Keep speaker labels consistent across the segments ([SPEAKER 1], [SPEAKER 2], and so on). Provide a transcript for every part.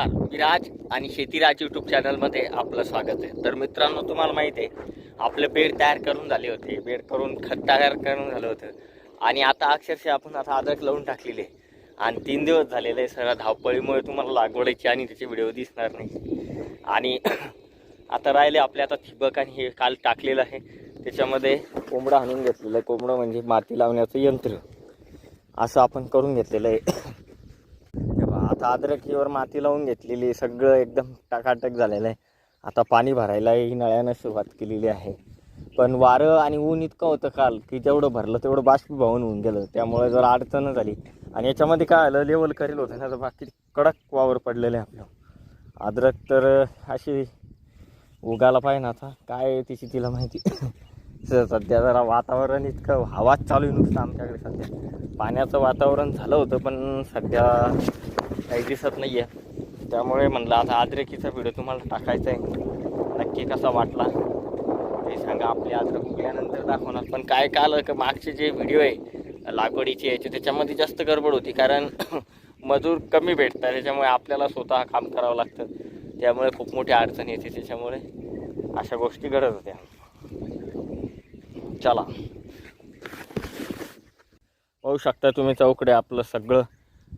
[SPEAKER 1] विराज आणि शेतीराज यूट्यूब चॅनलमध्ये आपलं स्वागत आहे. तर मित्रांनो, तुम्हाला माहिती आहे आपलं बेड तयार करून झाले होते, बेड करून खत तयार करून झालं होतं आणि आता अक्षरशः आपण आता अद्रक लावून टाकलेले आणि 3 दिवस झालेले. सगळ्या धावपळीमुळे तुम्हाला लागवडीची आणि त्याचे व्हिडिओ दिसणार नाही. आणि आता राहिले आपले आता ठिबक आणि हे काल टाकलेलं आहे त्याच्यामध्ये कोंबडं आणून घेतलेलं आहे. कोंबडं म्हणजे माती लावण्याचं यंत्र, असं आपण करून घेतलेलं आहे. आता अद्रकीवर माती लावून घेतलेली, सगळं एकदम टाकाटक झालेलं आहे. आता पाणी भरायला ही नळ्यानं सुरुवात केलेली आहे. पण वारं आणि ऊन इतकं होतं काल की जेवढं भरलं तेवढं बाष्पीभवन होऊन गेलं, त्यामुळे जर अडचण झाली. आणि याच्यामध्ये काय आलं, लेवल करेल होतं ना, तर बाकी कडक वावर पडलेले आपलं. अद्रक तर अशी उगाला पाहिजे ना, आता काय तिची तिला माहिती. सध्या जरा वातावरण इतकं हवाच चालू आहे नुसतं आमच्याकडे. सध्या पाण्याचं वातावरण झालं होतं पण सध्या काही दिसत नाही आहे. त्यामुळे म्हणलं आता अद्रकीचा व्हिडिओ तुम्हाला टाकायचा आहे. नक्की कसा वाटला ते सांगा. आपले अद्रक उगल्यानंतर दाखवणार. पण काय काल मागचे जे व्हिडिओ आहे लागवडीचे याचे, त्याच्यामध्ये जास्त गडबड होती, कारण मजूर कमी भेटतात, त्याच्यामुळे आपल्याला स्वतः काम करावं लागतं. त्यामुळे खूप मोठी अडचण येते, त्याच्यामुळे अशा गोष्टी घडत होत्या. चला, पाहू शकता तुम्ही चौकडे आपलं सगळं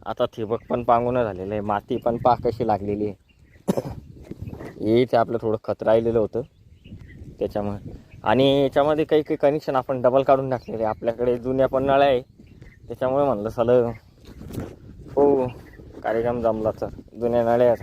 [SPEAKER 1] आता ठिबक पण पांगून झालेलं आहे. माती पण पा कशी लागलेली आहे. हे आपलं थोडं खत राहिलेलं होतं त्याच्यामुळे. आणि याच्यामध्ये काही काही कनेक्शन आपण डबल काढून टाकलेले. आपल्याकडे जुन्या पण नळ्या आहे, त्याच्यामुळे म्हणलं चला हो कार्यक्रम जमला तर जुन्या नळ्या